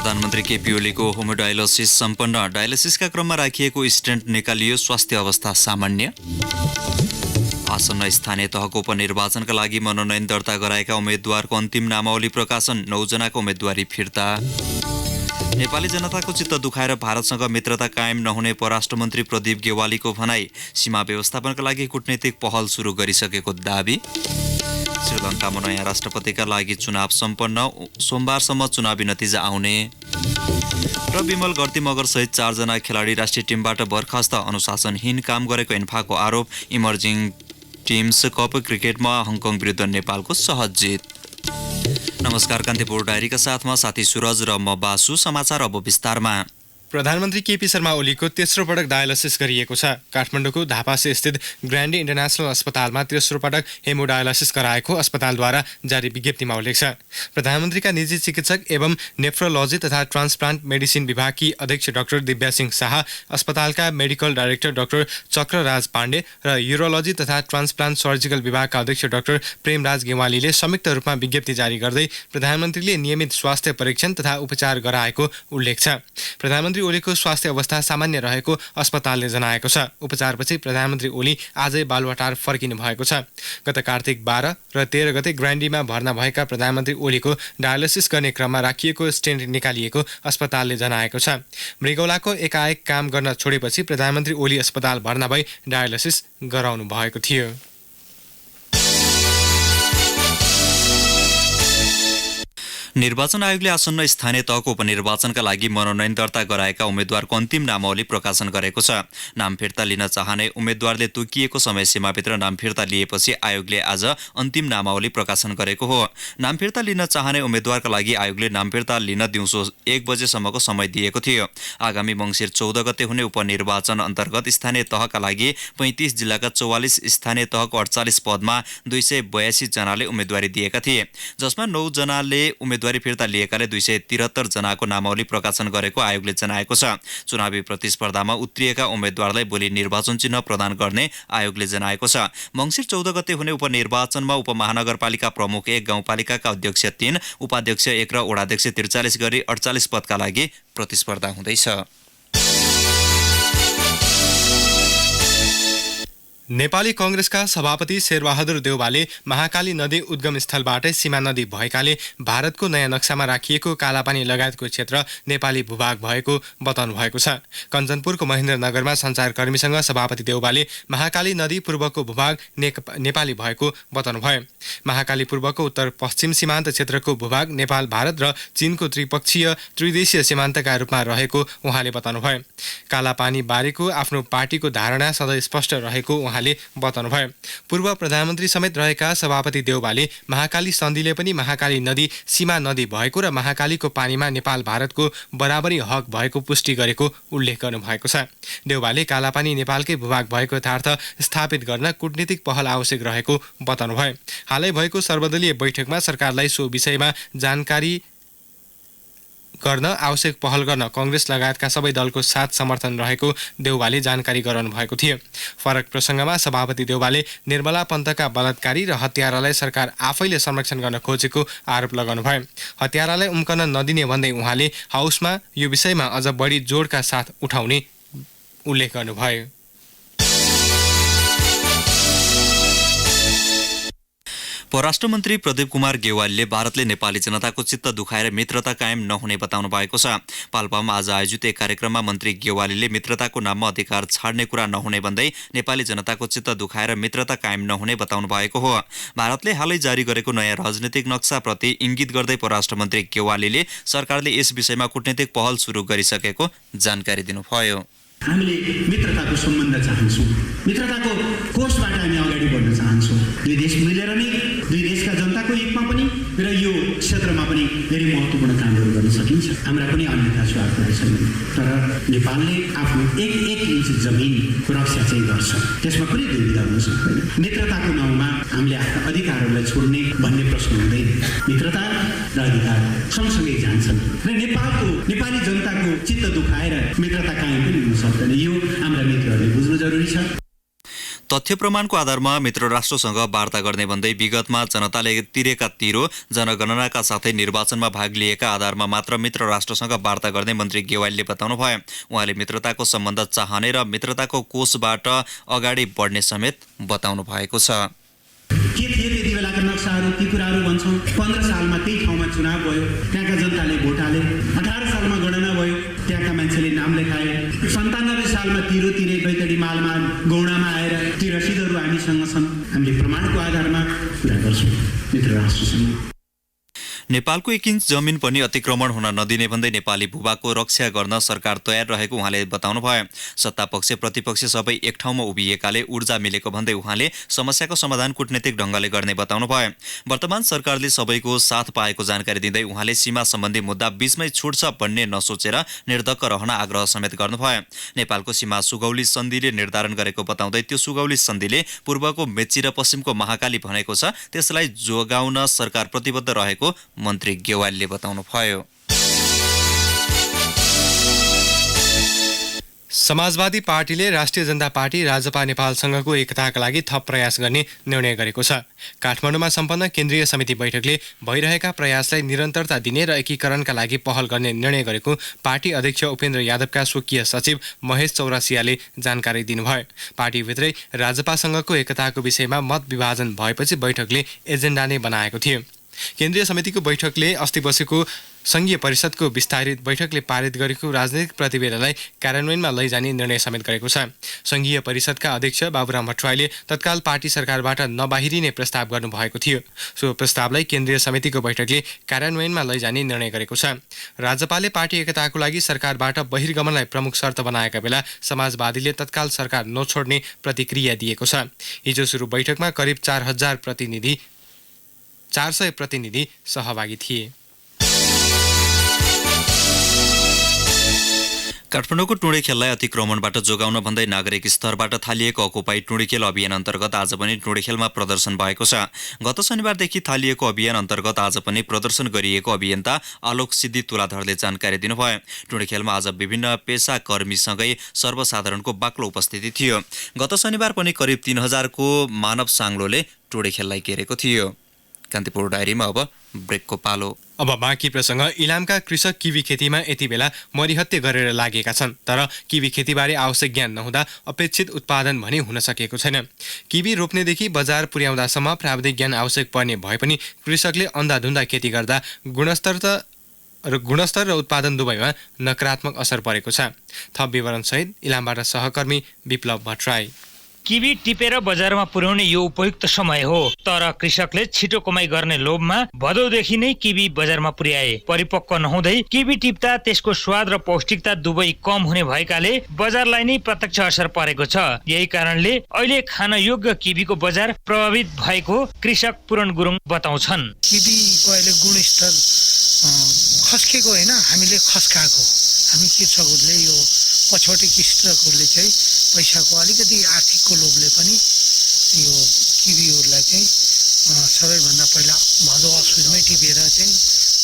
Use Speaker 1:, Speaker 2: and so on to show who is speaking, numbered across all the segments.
Speaker 1: प्रधानमन्त्री केपी ओलीको होमोडायलिसिस सम्पन्न। डायलिसिसका क्रममा राखिएको स्टेन्ट निकालियो। स्वास्थ्य अवस्था सामान्य। आसन्न स्थानीय तहको उपनिर्वाचनका लागि मनोनयन दर्ता गराएका उम्मेद्वारको अन्तिम नामावली प्रकाशन। 9 जनाको उम्मेदवारी फिर्ता। नेपाली जनताको चित्त दुखाएर भारतसँग मित्रता कायम नहुने परराष्ट्र मन्त्री प्रदीप गेवालीको भनाई। सीमा व्यवस्थापनका लागि कूटनीतिक पहल सुरु गरिसकेको दावी। श्रीलङ्कामा नयाँ राष्ट्रपतिका लागि चुनाव सम्पन्न। सोमबारसम्म चुनावी नतिजा आउने। र विमल गर्ती मगर सहित 4 जना खेलाडी राष्ट्रिय टिमबाट बर्खास्त। अनुशासनहीन काम गरेको एन्फाको आरोप। इमर्जिङ टिम्स कप क्रिकेटमा हङकङ विरुद्ध नेपालको सहज जित। नमस्कार, कान्तिपुर डायरीका साथमा साथी सुरज र म बासु। समाचार अब विस्तारमा।
Speaker 2: प्रधानमन्त्री केपी शर्मा ओलीको तेस्रो पटक डायलिसिस गरिएको छ। काठमाडौँको धापासे स्थित ग्रान्डी इन्टरनेसनल अस्पतालमा तेस्रो पटक हेमोडायलिसिस गराएको अस्पतालद्वारा जारी विज्ञप्तिमा उल्लेख छ। प्रधानमन्त्रीका निजी चिकित्सक एवं नेफ्रोलोजी तथा ट्रान्सप्लान्ट मेडिसिन विभागकी अध्यक्ष डाक्टर दिव्या सिंह शाह, अस्पतालका medical director doctor Chakraraj Pandey र युरोलोजी तथा ट्रान्सप्लान्ट सर्जिकल विभागका अध्यक्ष डाक्टर प्रेमराज गेवालीले संयुक्त रूपमा विज्ञप्ति जारी गर्दै प्रधानमन्त्रीले नियमित स्वास्थ्य परीक्षण तथा उपचार गराएको उल्लेख छ। प्रधानमन्त्री ओलीको स्वास्थ्य अवस्था सामान्य रहेको अस्पतालले जनाएको छ। उपचारपछि प्रधानमन्त्री ओली आजै बालुवाटार फर्किनु भएको छ। गत कार्तिक 12 र 13 गते ग्रान्डीमा भर्ना भएका प्रधानमन्त्री ओलीको डायलिसिस गर्ने क्रममा राखिएको स्टेन्ट निकालिएको अस्पतालले जनाएको छ। मृगौलाको एकाएक काम गर्न छोडेपछि प्रधानमन्त्री ओली अस्पताल भर्ना भई डायलिसिस गराउनु भएको थियो।
Speaker 1: निर्वाचन आयोगले आसन्न स्थानीय तहको उपनिर्वाचनका लागि मनोनयन दर्ता गराएका उम्मेद्वारको अन्तिम नामावली प्रकाशन गरेको छ। नाम फिर्ता लिन चाहने उम्मेद्वारले तोकिएको समय सीमाभित्र नाम फिर्ता लिएपछि आयोगले आज अन्तिम नामावली प्रकाशन गरेको हो। नाम फिर्ता लिन चाहने उम्मेद्वारका लागि आयोगले नाम फिर्ता लिन दिउँसो 1 बजेसम्मको समय दिएको थियो। आगामी मङ्सिर 14 गते हुने उपनिर्वाचन अन्तर्गत स्थानीय तहका लागि 35 जिल्लाका 44, स्थानीय तहको 48 पदमा 282 जनाले उम्मेदवारी दिएका थिए, जसमा 9 जनाले उम्मेदवारी फिर्ता लिएकाले 273 जनाको नामावली प्रकाशन गरेको आयोगले जनाएको छ। चुनावी प्रतिस्पर्धामा उत्रिएका उम्मेद्वारलाई भोलि निर्वाचन चिन्ह प्रदान गर्ने आयोगले जनाएको छ। मङ्सिर 14 गते हुने उपनिर्वाचनमा उपमहानगरपालिका प्रमुख 1, गाउँपालिकाका अध्यक्ष 3, उपाध्यक्ष 1 र वडाध्यक्ष 43 गरी 48 पदका लागि प्रतिस्पर्धा हुँदैछ।
Speaker 2: नेपाली कांग्रेसका सभापति शेरबहादुर देउवाले महाकाली नदी उद्गम स्थलबाटै सीमा नदी भएकाले भारतको नयाँ नक्सामा राखिएको कालापानी लगायतको क्षेत्र नेपाली भूभाग भएको बताउनु भएको छ। कञ्चनपुरको महेन्द्रनगरमा सञ्चारकर्मीसँग सभापति देउवाले महाकाली नदी पूर्वको भूभाग नेपाली भएको बताउनु भयो। महाकाली पूर्वको उत्तर पश्चिम सीमान्त क्षेत्रको भूभाग नेपाल, भारत र चीनको त्रिदेशीय सीमान्तका रूपमा रहेको उहाँले बताउनु भयो। कालापानी बारेको आफ्नो पार्टीको धारणा सधैँ स्पष्ट रहेको उहाँले बताउनु भयो। पूर्व प्रधानमन्त्री समेत रहेका सभापति देउवाले महाकाली सन्धिले पनि महाकाली नदी सीमा नदी भएको र महाकालीको पानीमा नेपाल भारतको बराबरी हक भएको पुष्टि गरेको उल्लेख गर्नुभएको छ। देउवाले कालापानी नेपालकै भूभाग भएको यथार्थ स्थापित गर्न कूटनीतिक पहल आवश्यक रहेको बताउनु भयो। हालै भएको सर्वदलीय बैठकमा सरकारलाई सो विषयमा जानकारी गर्न आवश्यक पहल गर्न कांग्रेस लगायतका सबै दलको साथ समर्थन रहेको देउवाले जानकारी गराउनु भएको थियो। फरक प्रसङ्गमा सभापति देउवाले निर्मला पन्तका बलात्कारी र हत्यारालाई सरकार आफैले संरक्षण गर्न खोजेको आरोप लगाउनु भयो। हत्यारालाई उम्कन नदिने भन्दै उहाँले हाउसमा यो विषयमा अझ बढी जोडका साथ उठाउने उल्लेख गर्नुभयो।
Speaker 1: परराष्ट्र मन्त्री प्रदीप कुमार गेवालीले भारतले नेपाली जनताको चित्त दुखाएर मित्रता कायम नहुने बताउनु भएको छ। पाल्पामा आज आयोजित एक कार्यक्रममा मन्त्री गेवालीले मित्रताको नाममा अधिकार छाड्ने कुरा नहुने भन्दै नेपाली जनताको चित्त दुखाएर मित्रता कायम नहुने बताउनु भएको हो। भारतले हालै जारी गरेको नयाँ राजनीतिक नक्साप्रति इङ्गित गर्दै परराष्ट्र मन्त्री गेवालीले सरकारले यस विषयमा कूटनीतिक पहल सुरु गरिसकेको जानकारी दिनुभयो।
Speaker 3: हामीले मित्रताको सम्बन्ध चाहन्छौँ, मित्रताको कोषबाट हामी अगाडि बढ्न चाहन्छौँ। दुई देश मिलेर नै दुई देशका जनताको हितमा पनि र यो क्षेत्रमा पनि धेरै महत्त्वपूर्ण कामहरू गर्न सकिन्छ। हाम्रा पनि अन्यथा स्वार्थहरू छैनन्, तर नेपालले आफ्नो एक इन्च जमिनको रक्षा चाहिँ गर्छ, त्यसमा पनि दुविधा हुन सक्दैन। मित्रताको नाउँमा हामीले आफ्ना अधिकारहरूलाई छोड्ने भन्ने प्रश्न हुँदैन। मित्रता र अधिकार सँगसँगै जान्छन् र नेपाली जनताको चित्त दुखाएर मित्रता कायम पनि हुन सक्दैन। यो हाम्रा मित्रहरूले बुझ्नु जरुरी छ।
Speaker 1: तथ्य प्रमाणको आधारमा मित्र राष्ट्रसँग वार्ता गर्ने भन्दै विगतमा जनताले तिरेका तिरो जनगणनाका साथै निर्वाचनमा भाग लिएका आधारमा मात्र मित्र राष्ट्रसँग वार्ता गर्ने मन्त्री गेवालीले बताउनुभयो। उहाँले मित्रताको सम्बन्ध चाहने र मित्रताको कोषबाट अगाडि बढ्ने समेत बताउनु भएको छ।
Speaker 3: के थिए त्यति बेलाका नक्साहरू ती कुराहरू भन्छौँ। 15 सालमा त्यही ठाउँमा चुनाव भयो, त्यहाँका जनताले भोट हाले। 18 सालमा गणना भयो, त्यहाँका मान्छेले नाम लेखाए। 97 सालमा तिरो तिरे बैतडी मालमा गौडामा आएर ती रसिदहरू हामीसँग छन्। हामीले प्रमाणको आधारमा कुरा गर्छौँ मित्र राष्ट्रसँग।
Speaker 1: नेपालको 1 इन्च जमिन पनि अतिक्रमण हुन नदिने भन्दै नेपाली भूभागको रक्षा गर्न सरकार तयार रहेको उहाँले बताउनुभयो। सत्तापक्ष प्रतिपक्ष सबै एक ठाउँमा उभिएकाले ऊर्जा मिलेको भन्दै उहाँले समस्याको समाधान कूटनीतिक ढङ्गले गर्ने बताउनुभयो। वर्तमान सरकारले सबैको साथ पाएको जानकारी दिँदै उहाँले सीमा सम्बन्धी मुद्दा बीचमै छुट्छ भन्ने नसोचेर निर्धक्क रहन आग्रह समेत गर्नुभयो। नेपालको सीमा सुगौली सन्धिले निर्धारण गरेको बताउँदै त्यो सुगौली सन्धिले पूर्वको मेची र पश्चिमको महाकाली भनेको छ, त्यसलाई जोगाउन सरकार प्रतिबद्ध रहेको मन्त्री गेवालीले बताउनुभयो।
Speaker 2: समाजवादी पार्टीले राष्ट्रिय जनता पार्टी राजपा नेपालसँगको एकताका लागि थप प्रयास गर्ने निर्णय गरेको छ। काठमाडौँमा सम्पन्न केन्द्रीय समिति बैठकले भइरहेका प्रयासलाई निरन्तरता दिने र एकीकरणका लागि पहल गर्ने निर्णय गरेको पार्टी अध्यक्ष उपेन्द्र यादवका स्वकीय सचिव महेश चौरसियाले जानकारी दिनुभयो। पार्टीभित्रै राजपासँगको एकताको विषयमा मत विभाजन भएपछि बैठकले एजेन्डा नै बनाएको थियो। केन्द्रीय समितिको बैठकले अस्ति बसेको संघीय परिषदको विस्तारित बैठकले पारित गरेको राजनैतिक प्रतिवेदनलाई कार्यान्वयनमा लैजाने निर्णय समेत गरेको छ। संघीय परिषदका अध्यक्ष बाबुराम भट्टराईले तत्काल पार्टी सरकारबाट नबाहिरिने प्रस्ताव गर्नुभएको थियो। सो प्रस्तावलाई केन्द्रीय समितिको बैठकले कार्यान्वयनमा लैजाने निर्णय गरेको छ। राजपाले पार्टी एकताको लागि सरकारबाट बहिर्गमनलाई प्रमुख शर्त बनाएका बेला समाजवादीले तत्काल सरकार नछोड्ने प्रतिक्रिया दिएको छ। हिजो सुरु बैठकमा करिब 400 प्रतिनिधि सहभागी थिए।
Speaker 1: काठमाडौँको टुँडे खेललाई अतिक्रमणबाट जोगाउन भन्दै नागरिक स्तरबाट थालिएको अकुपाई टुँडे खेल अभियान अन्तर्गत आज पनि टुँडे खेलमा प्रदर्शन भएको छ। गत शनिबारदेखि थालिएको अभियान अन्तर्गत आज पनि प्रदर्शन गरिएको अभियन्ता आलोक सिद्धि तुलाधरले जानकारी दिनुभयो। टुँडे खेलमा आज विभिन्न पेसाकर्मीसँगै सर्वसाधारणको बाक्लो उपस्थिति थियो। गत शनिबार पनि करिब 3000 को मानव साङ्लोले टुँडे खेललाई घेरेको थियो। कान्तिपुर डायरीमा अब ब्रेकको पालो।
Speaker 2: अब बाँकी प्रसङ्ग। इलामका कृषक किवी खेतीमा यति बेला मरिहत्ते गरेर लागेका छन्, तर किवी खेतीबारे आवश्यक ज्ञान नहुँदा अपेक्षित उत्पादन भने हुन सकेको छैन। किवी रोप्नेदेखि बजार पुर्याउँदासम्म प्राविधिक ज्ञान आवश्यक पर्ने भए पनि कृषकले अन्धाधुन्दा खेती गर्दा गुणस्तर र उत्पादन दुवैमा नकारात्मक असर परेको छ। थप विवरणसहित इलामबाट सहकर्मी विप्लव भट्टराई।
Speaker 4: किवी टिपेर बजारमा पुर्याउने यो उपयुक्त समय हो, तर कृषकले छिटो कमाई गर्ने लोभमा भदौदेखि नै किवी बजारमा पुर्याए। परिपक्व नहुँदै किवी टिप्दा त्यसको स्वाद र पौष्टिकता दुवै कम हुने भएकाले बजारलाई नै प्रत्यक्ष असर परेको छ। यही कारणले अहिले खान योग्य किवीको बजार प्रभावित भएको कृषक पूरण गुरुङ बताउँछन्।
Speaker 5: किवीको अहिले गुणस्तर खस्केको होइन, हामीले खस्काएको। हामी कृषकहरूले यो पछौटे कृषकहरूले चाहिँ पैसाको अलिकति आर्थिकको लोभले पनि यो किवीहरूलाई चाहिँ सबैभन्दा पहिला भदौ असोजमै टिपेर चाहिँ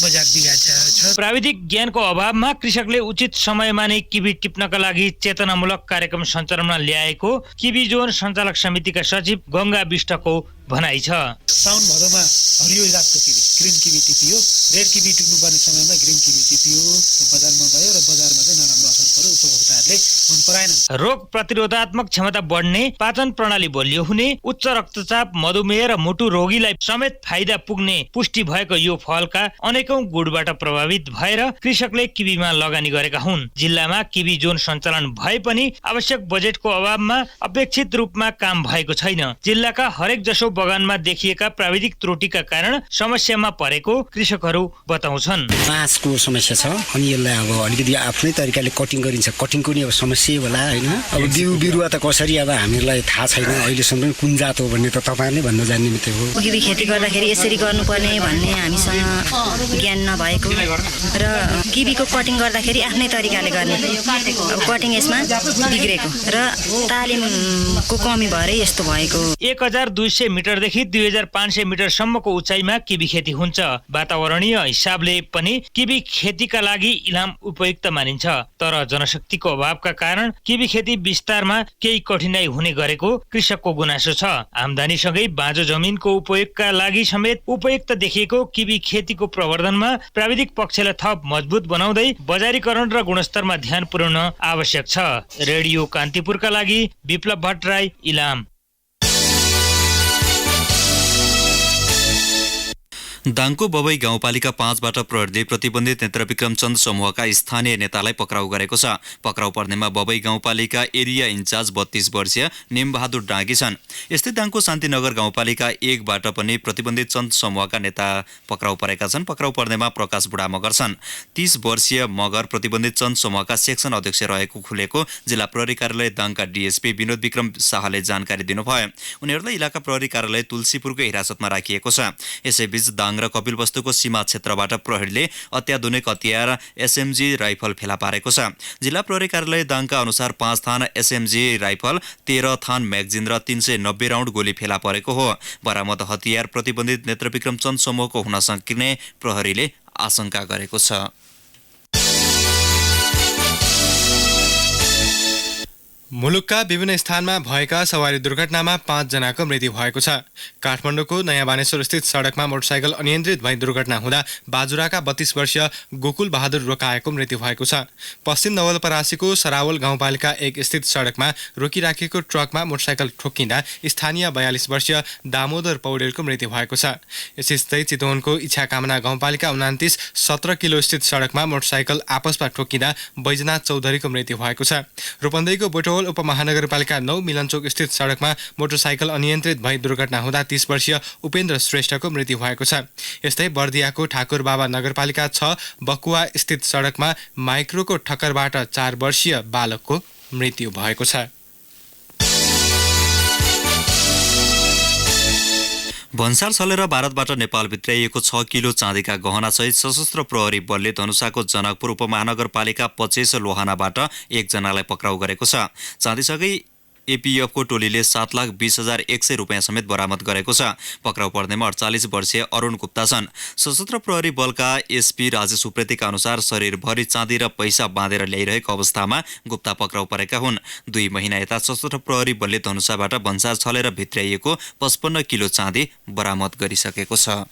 Speaker 5: बजार बिगारेको छ।
Speaker 4: प्राविधिक ज्ञानको अभावमा कृषकले उचित समयमा नै किवी टिप्नका लागि चेतनामूलक कार्यक्रम सञ्चालनमा ल्याएको किवी जोन सञ्चालक समितिका सचिव गंगा विष्टको भनाइ छ।
Speaker 5: साउन भदौमा हरियो जातको किवी ग्रिन किवी टिपियो, रेड किवी टिप्नुपर्ने समयमा ग्रिन किवी टिपियो, बजारमा गयो र बजारमा चाहिँ नराम्रो असर पर्यो, उपभोक्ताहरूले मन पराएनन्।
Speaker 4: रोग प्रतिरोधात्मक क्षमता बढ्ने, पाचन प्रणाली बलियो हुने, उच्च रक्तचाप, मधुमेह र मुटु रोगीलाई समेत फाइदा पुग्ने पुष्टि भएको यो फलका अनेकौं गुणबाट प्रभावित भएर कृषकले किवीमा लगानी गरेका हुन्। जिल्लामा किवी जोन सञ्चालन भए पनि आवश्यक बजेटको अभावमा अपेक्षित रूपमा काम भएको छैन। जिल्लाका हरेक जसो बगानमा देखिएका प्राविधिक त्रुटिका कारण समस्यामा परेको कृषकहरू बताउँछन्।
Speaker 6: पाँचको समस्या छ, अनि यसलाई अब अलिकति आफ्नै तरिकाले कटिङ गरिन्छ। कटिङको नि अब समस्या होला होइन। अब बिउ बिरुवा त कसरी अब हामीलाई थाहा छैन अहिलेसम्म कुन जात हो भन्ने त तपाईँहरूले भन्न जान्ने मात्रै हो।
Speaker 7: किवी खेती गर्दाखेरि यसरी गर्नुपर्ने भन्ने हामीसँग ज्ञान नभएको र किवीको कटिङ गर्दाखेरि आफ्नै तरिकाले गर्ने, अब कटिङ यसमा बिग्रेको र तालिमको कमी भएर यस्तो भएको।
Speaker 4: 1200 मिटरदेखि 2500 मिटरसम्मको उचाइमा किबी खेती हुन्छ। वातावरणीय हिसाबले पनि किबी खेतीका लागि इलाम उपयुक्त मानिन्छ, तर जनशक्तिको अभावका कारण किबी खेती विस्तारमा केही कठिनाई हुने गरेको कृषकको गुनासो छ। आम्दानीसँगै बाँझो जमिनको उपयोगका लागि समेत उपयुक्त देखिएको किबी खेतीको प्रवर्धनमा प्राविधिक पक्षलाई थप मजबुत बनाउँदै बजारीकरण र गुणस्तरमा ध्यान पुर्याउन आवश्यक छ। रेडियो कान्तिपुरका लागि विप्लव भट्टराई, इलाम।
Speaker 1: दाङको बबई गाउँपालिका 5बाट प्रहरीले प्रतिबन्धित नेत्रविक्रम चन्द समूहका स्थानीय नेतालाई पक्राउ गरेको छ। पक्राउ पर्नेमा बबई गाउँपालिका एरिया इन्चार्ज 32 वर्षीय निमबहादुर डाँगी छन्। यस्तै दाङको शान्तिनगर गाउँपालिका 1बाट पनि प्रतिबन्धित चन्द समूहका नेता पक्राउ परेका छन्। पक्राउ पर्नेमा प्रकाश बुढा मगर छन्। 30 वर्षीय मगर प्रतिबन्धित चन्द समूहका सेक्सन अध्यक्ष रहेको खुलेको जिल्ला प्रहरी कार्यालय दाङका डीएसपी विनोद विक्रम शाहले जानकारी दिनुभयो। उनीहरूलाई इलाका प्रहरी कार्यालय तुलसीपुरको हिरासतमा राखिएको छ। यसैबीच दाङ र कपिलवस्तुको सीमा क्षेत्रबाट प्रहरीले अत्याधुनिक हतियार एसएमजी राइफल फेला पारेको छ। जिल्ला प्रहरी कार्यालय दाङका अनुसार 5 थान एसएमजी राइफल, 13 थान म्यागजिन र 390 राउन्ड गोली फेला परेको हो। बरामद हतियार प्रतिबन्धित नेत्रविक्रम चन्द समूहको हुन सक्ने प्रहरीले आशंका गरेको छ।
Speaker 2: मुलुकका विभिन्न स्थानमा भएका सवारी दुर्घटनामा 5 जनाको मृत्यु भएको छ। काठमाडौँको नयाँ बानेश्वर स्थित सडकमा मोटरसाइकल अनियन्त्रित भई दुर्घटना हुँदा बाजुराका 32 वर्षीय गोकुल बहादुर रोकाएको मृत्यु भएको छ। पश्चिम नवलपरासीको सरावल गाउँपालिका 1 स्थित सडकमा रोकिराखेको ट्रकमा मोटरसाइकल ठोक्किँदा स्थानीय 42 वर्षीय दामोदर पौडेलको मृत्यु भएको छ। यसै चितवनको इच्छाकामना गाउँपालिका 29 17 किलो स्थित सडकमा मोटरसाइकल आपसमा ठोक्किँदा बैजनाथ चौधरीको मृत्यु भएको छ। रूपन्देहीको बोटवल उपमहानगरपालिका 9 मिलनचोक स्थित सडकमा मोटरसाइकल अनियन्त्रित भई दुर्घटना हुँदा 30 वर्षीय उपेन्द्र श्रेष्ठको मृत्यु भएको छ। यस्तै बर्दियाको ठाकुरबाबा नगरपालिका 6 बकुवा स्थित सडकमा माइक्रोको ठक्करबाट 4 वर्षीय बालकको मृत्यु भएको छ।
Speaker 1: भन्सार छलेर भारतबाट नेपाल भित्राइएको 6 किलो चाँदीका गहनासहित सशस्त्र प्रहरी बलले धनुषाको जनकपुर उपमहानगरपालिका 25 लोहानाबाट 1 जनालाई पक्राउ गरेको छ। चाँदीसँगै एपीएफको टोलीले 7,20,100 रुपियाँ समेत बरामद गरेको छ। पक्राउ पर्नेमा 48 वर्षीय अरुण गुप्ता छन्। सशस्त्र प्रहरी बलका एसपी राजेश उप्रेतीका अनुसार शरीरभरि चाँदी र पैसा बाँधेर ल्याइरहेको अवस्थामा गुप्ता पक्राउ परेका हुन्। 2 महिना यता सशस्त्र प्रहरी बलले धनुषाबाट भन्सार छलेर भित्र्याइएको 55 किलो चाँदी बरामद गरिसकेको छ।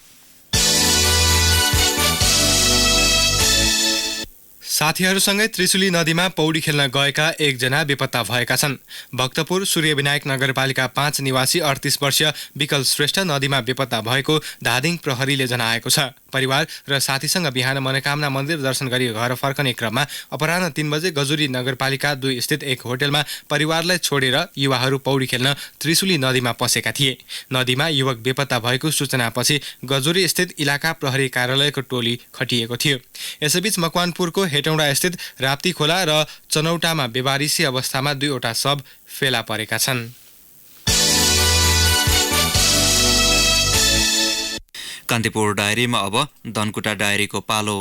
Speaker 2: साथीहरूसँगै त्रिशुली नदीमा पौडी खेल्न गएका 1 जना बेपत्ता भएका छन्। भक्तपुर सूर्यविनायक नगरपालिका 5 निवासी 38 वर्षीय विकल श्रेष्ठ नदीमा बेपत्ता भएको धादिङ प्रहरीले जनाएको छ। परिवार र साथीसँग बिहान मनोकामना मन्दिर दर्शन गरी घर फर्कने क्रममा अपराह्न 3 बजे गजुरी नगरपालिका 2 स्थित एक होटलमा परिवारलाई छोडेर युवाहरू पौडी खेल्न त्रिशुली नदीमा पसेका थिए। नदीमा युवक बेपत्ता भएको सूचनापछि गजुरी स्थित इलाका प्रहरी कार्यालयको टोली खटिएको थियो। यसैबीच मकवानपुरको हेटौँडा स्थित राप्ती खोला र चनौटामा बेवारिसी अवस्थामा 2 वटा शव फेला परेका छन्।
Speaker 1: कान्तिपुर डायरीमा अब धनकुटा डायरीको पालो।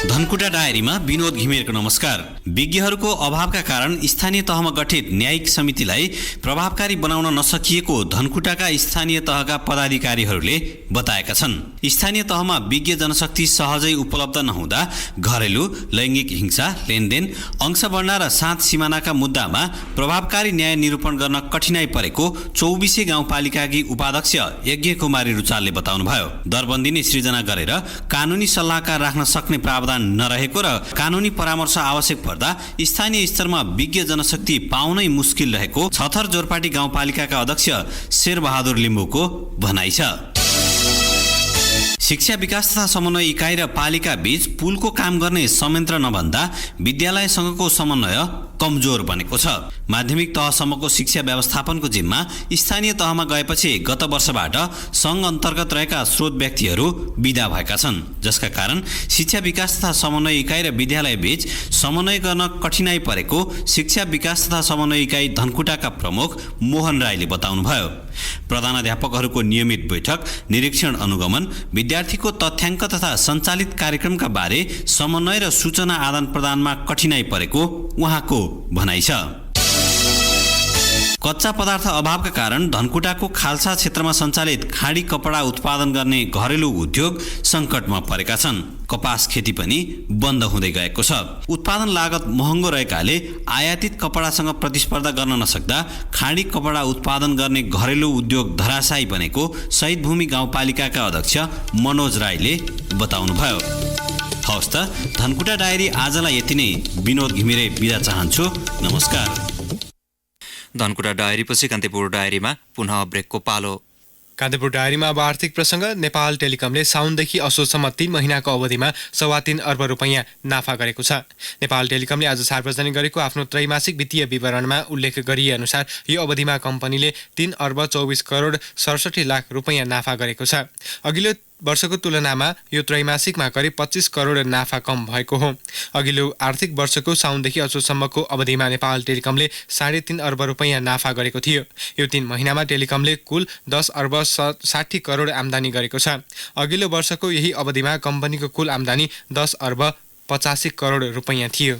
Speaker 8: धनकुटा डायरीमा विनोद घिमिरेको नमस्कार। विज्ञहरूको अभावका कारण स्थानीय तहमा गठित न्यायिक समितिलाई प्रभावकारी बनाउन नसकिएको धनकुटाका स्थानीय तहका पदाधिकारीहरूले बताएका छन्। स्थानीय तहमा विज्ञ जनशक्ति सहजै उपलब्ध नहुँदा घरेलु लैङ्गिक हिंसा, लेनदेन, अंशवर्णा र सात सिमानाका मुद्दामा प्रभावकारी न्याय निरूपण गर्न कठिनाई परेको 24 गाउँपालिकाकी उपाध्यक्ष यज्ञ कुमारी रुचालले बताउनुभयो। दरबन्दी नै सृजना गरेर कानुनी सल्लाहकार राख्न सक्ने प्रावधान नरहेको र कानुनी परामर्श आवश्यक पर्दा स्थानीय स्तरमा विज्ञ जनशक्ति पाउनै मुस्किल रहेको छथर जोरपाटी गाउँपालिकाका अध्यक्ष शेरबहादुर लिम्बुको भनाइ छ। शिक्षा विकास तथा समन्वय इकाइ र पालिका बीच पुलको काम गर्ने संयन्त्र नभन्दा विद्यालयसँगको समन्वय कमजोर बनेको छ। माध्यमिक तहसम्मको शिक्षा व्यवस्थापनको जिम्मा स्थानीय तहमा गएपछि गत वर्षबाट सङ्घ अन्तर्गत रहेका स्रोत व्यक्तिहरू विदा भएका छन्, जसका कारण शिक्षा विकास तथा समन्वय इकाइ र विद्यालय बीच समन्वय गर्न कठिनाई परेको शिक्षा विकास तथा समन्वय इकाइ धनकुटाका प्रमुख मोहन राईले बताउनुभयो। प्रधानाध्यापकहरूको नियमित बैठक, निरीक्षण अनुगमन, विद्यार्थीको तथ्याङ्क तथा सञ्चालित कार्यक्रमका बारे समन्वय र सूचना आदान प्रदानमा कठिनाई परेको उहाँको भनाइ छ। कच्चा पदार्थ अभावका कारण धनकुटाको खाल्सा क्षेत्रमा सञ्चालित खाडी कपडा उत्पादन गर्ने घरेलु उद्योग सङ्कटमा परेका छन्। कपास खेती पनि बन्द हुँदै गएको छ। उत्पादन लागत महँगो रहेकाले आयातित कपडासँग प्रतिस्पर्धा गर्न नसक्दा खाडी कपडा उत्पादन गर्ने घरेलु उद्योग धराशायी बनेको शहीदभूमि गाउँपालिकाका अध्यक्ष मनोज राईले बताउनुभयो। हवस् त, धनकुटा डायरी आजलाई यति नै। विनोद घिमिरे बिदा चाहन्छु। नमस्कार।
Speaker 1: धनकुटा डायरीपछि कान्तिपुर डायरीमा पुनः ब्रेकको पालो।
Speaker 2: कान्तिपुर डायरीमा अब आर्थिक प्रसङ्ग। नेपाल टेलिकमले साउनदेखि असोजसम्म 3 महिनाको अवधिमा 3.25 अर्ब रुपैयाँ नाफा गरेको छ। नेपाल टेलिकमले आज सार्वजनिक गरेको आफ्नो त्रैमासिक वित्तीय विवरणमा उल्लेख गरिए अनुसार यो अवधिमा कम्पनीले 3 अर्ब 24 करोड 67 लाख रुपैयाँ नाफा गरेको छ। अघिल्लो वर्षको तुलनामा यो त्रैमासिकमा करिब 25 करोड नाफा कम भएको हो। अघिल्लो आर्थिक वर्षको साउनदेखि असोजसम्मको अवधिमा नेपाल टेलिकमले 3.5 अर्ब रुपैयाँ नाफा गरेको थियो। यो 3 महिनामा टेलिकमले कुल 10 अर्ब 60 करोड आम्दानी गरेको छ। अघिल्लो वर्षको यही अवधिमा कम्पनीको कुल आम्दानी 10 अर्ब 85 करोड रुपैयाँ थियो।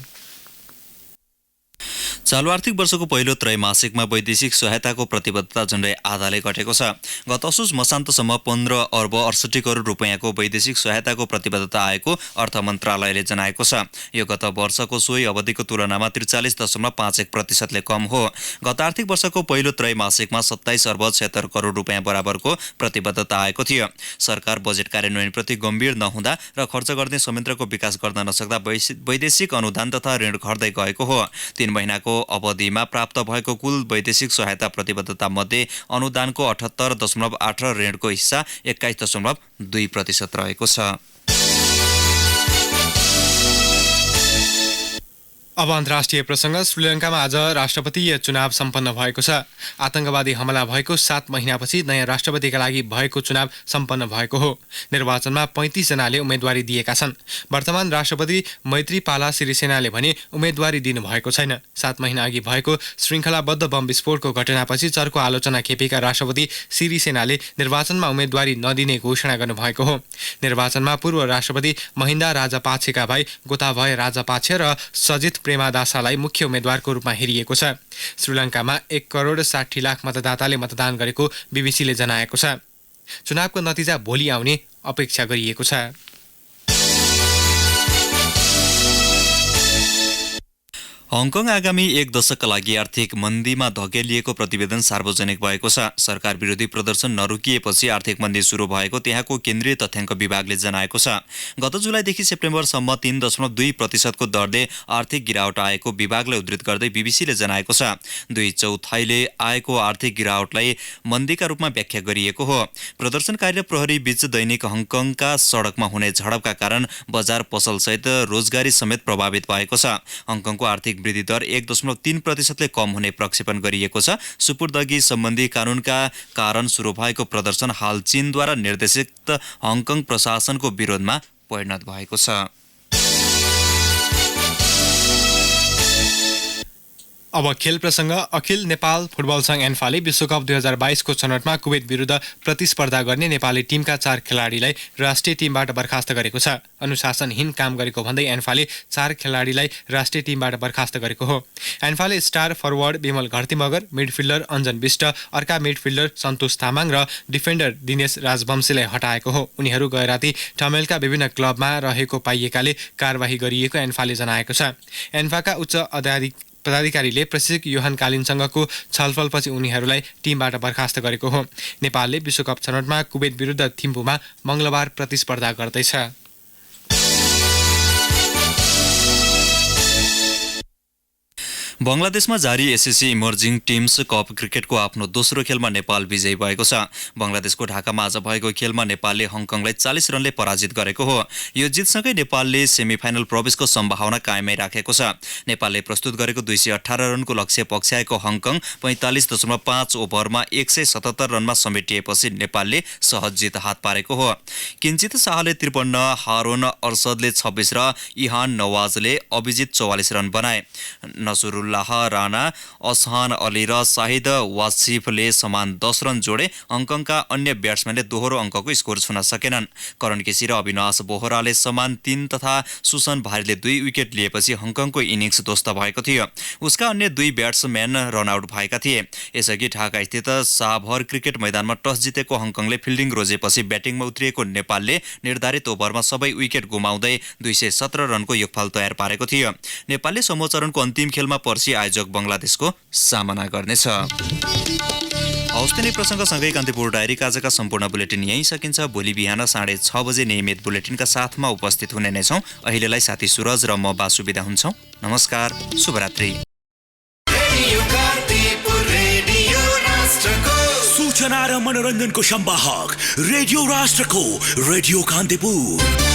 Speaker 1: चालु आर्थिक वर्षको पहिलो त्रैमासिकमा वैदेशिक सहायताको प्रतिबद्धता झन्डै आधाले घटेको छ। गत असोज मसान्तसम्म 15 अर्ब 68 करोड रुपैयाँको वैदेशिक सहायताको प्रतिबद्धता आएको अर्थ मन्त्रालयले जनाएको छ। यो गत वर्षको सोही अवधिको तुलनामा 43.51% कम हो। गत आर्थिक वर्षको पहिलो त्रैमासिकमा 27 अर्ब 76 करोड रुपैयाँ बराबरको प्रतिबद्धता आएको थियो। सरकार बजेट कार्यान्वयनप्रति गम्भीर नहुँदा र खर्च गर्ने संयन्त्रको विकास गर्न नसक्दा वैदेशिक अनुदान तथा ऋण घट्दै गएको हो। 3 महिनाको अवधिमा प्राप्त भएको कुल वैदेशिक सहायता प्रतिबद्धता मध्ये अनुदानको 78.8 र ऋणको हिस्सा 21.2% रहेको छ।
Speaker 2: अब अन्तर्राष्ट्रिय प्रसङ्ग। श्रीलङ्कामा आज राष्ट्रपतीय चुनाव सम्पन्न भएको छ। आतंकवादी हमला भएको 7 महिनापछि नयाँ राष्ट्रपतिका लागि भएको चुनाव सम्पन्न भएको हो। निर्वाचनमा 35 जनाले उम्मेदवारी दिएका छन्। वर्तमान राष्ट्रपति मैत्रीपाला सिरिसेनाले भने उम्मेदवारी दिनुभएको छैन। 7 महिना अघि भएको श्रृङ्खलाबद्ध बम विस्फोटको घटनापछि चर्को आलोचना खेपेका राष्ट्रपति सिरिसेनाले निर्वाचनमा उम्मेदवारी नदिने घोषणा गर्नुभएको हो। निर्वाचनमा पूर्व राष्ट्रपति महिन्दा राजापाक्षेका भाइ गोताभय राजापाक्षे र सजित प्रेमादासालाई मुख्य उम्मेदवारको रूपमा हेरिएको छ। श्रीलङ्कामा 1 करोड 60 लाख मतदाताले मतदान गरेको बीबीसीले जनाएको छ। चुनावको नतिजा भोलि आउने अपेक्षा गरिएको छ।
Speaker 1: हङकङ आगामी 1 दशकका लागि आर्थिक मन्दीमा धकेलिएको प्रतिवेदन सार्वजनिक भएको छ। सरकार विरोधी प्रदर्शन नरोकिएपछि आर्थिक मन्दी सुरु भएको त्यहाँको केन्द्रीय तथ्याङ्क विभागले जनाएको छ। गत जुलाईदेखि सेप्टेम्बरसम्म 3.2% दरले आर्थिक गिरावट आएको विभागलाई उद्धृत गर्दै बीबीसीले जनाएको छ। 2/4 आएको आर्थिक गिरावटलाई मन्दीका रूपमा व्याख्या गरिएको हो। प्रदर्शनकारी र प्रहरी बीच दैनिक हङकङका सडकमा हुने झडपका कारण बजार पसलसहित रोजगारी समेत प्रभावित भएको छ। हङकङको आर्थिक वृद्धि दर 1.3% कम हुने प्रक्षेपण गरिएको छ। सुपुर्दगी सम्बन्धी कानुनका कारण सुरु भएको प्रदर्शन हाल चीनद्वारा निर्देशित हङकङ प्रशासनको विरोधमा परिणत भएको छ।
Speaker 2: अब खेल प्रसङ्ग। अखिल नेपाल फुटबल सङ्घ एन्फाले विश्वकप 2022 को छनौटमा कुवेत विरुद्ध प्रतिस्पर्धा गर्ने नेपाली टिमका 4 खेलाडीलाई राष्ट्रिय टिमबाट बर्खास्त गरेको छ। अनुशासनहीन काम गरेको भन्दै एन्फाले 4 खेलाडीलाई राष्ट्रिय टिमबाट बर्खास्त गरेको हो। एन्फाले star forward Bimal Gharti Magar, midfielder Anjan Bista, अर्का मिडफिल्डर सन्तोष तामाङ र डिफेन्डर दिनेश राजवंशीलाई हटाएको हो। उनीहरू गए राति ठमेलका विभिन्न क्लबमा रहेको पाइएकाले कारबाही गरिएको एन्फाले जनाएको छ। एन्फाका उच्च पदाधिकारीले प्रशिक्षक योहान कालिनसँगको छलफलपछि उनीहरूलाई टिमबाट बर्खास्त गरेको हो। नेपालले विश्वकप छनौटमा कुवेत विरुद्ध थिम्पूमा मङ्गलबार प्रतिस्पर्धा गर्दैछ।
Speaker 1: बङ्गलादेशमा जारी एसएससी इमर्जिङ टिम्स कप क्रिकेटको आफ्नो दोस्रो खेलमा नेपाल विजयी भएको छ। बङ्गलादेशको ढाकामा आज भएको खेलमा नेपालले हङकङलाई 40 रनले पराजित गरेको हो। यो जितसँगै नेपालले सेमिफाइनल प्रवेशको सम्भावना कायमै राखेको छ। नेपालले प्रस्तुत गरेको 218 रनको लक्ष्य पक्षाएको हङकङ 45.5 ओभरमा 177 रनमा समेटिएपछि नेपालले सहज जित हात पारेको हो। किञ्चित शाहले 53, हारून अर्सदले 26 र इहान नवाजले अभिजित 44 रन बनाए। नसरुल्ला अब्दुल्लाह राणा, असहान अली र शाहिद वासिफले समान 10 रन जोडे। हङकङका अन्य ब्याट्सम्यानले दोहोरो अङ्कको स्कोर छुन सकेनन्। करण केसी र अविनाश बोहराले समान 3 तथा सुसन भारीले 2 विकेट लिएपछि हङकङको इनिङ्स ध्वस्त भएको थियो। उसका अन्य 2 ब्याट्सम्यान रनआउट भएका थिए। यसअघि ढाका स्थित साभर क्रिकेट मैदानमा टस जितेको हङकङले फिल्डिङ रोजेपछि ब्याटिङमा उत्रिएको नेपालले निर्धारित ओभरमा सबै विकेट गुमाउँदै 217 रनको योगफल तयार पारेको थियो। नेपालले समूह चरणको अन्तिम खेलमा पर्सि आयोजक बङ्गलादेशको सामना गर्नेछ। हौस् नै प्रसङ्गसँगै कान्तिपुर डायरीका आजका सम्पूर्ण बुलेटिन यहीँ सकिन्छ। भोलि बिहान 6:30 बजे नियमित बुलेटिनका साथमा उपस्थित हुने नै छौँ। अहिलेलाई साथी सुरज र म बासु बिदा हुन्छौँ। नमस्कार, शुभरात्रि।
Speaker 9: सूचना र मनोरञ्जनको सम्वाहक रेडियो राष्ट्रको रेडियो कान्तिपुर।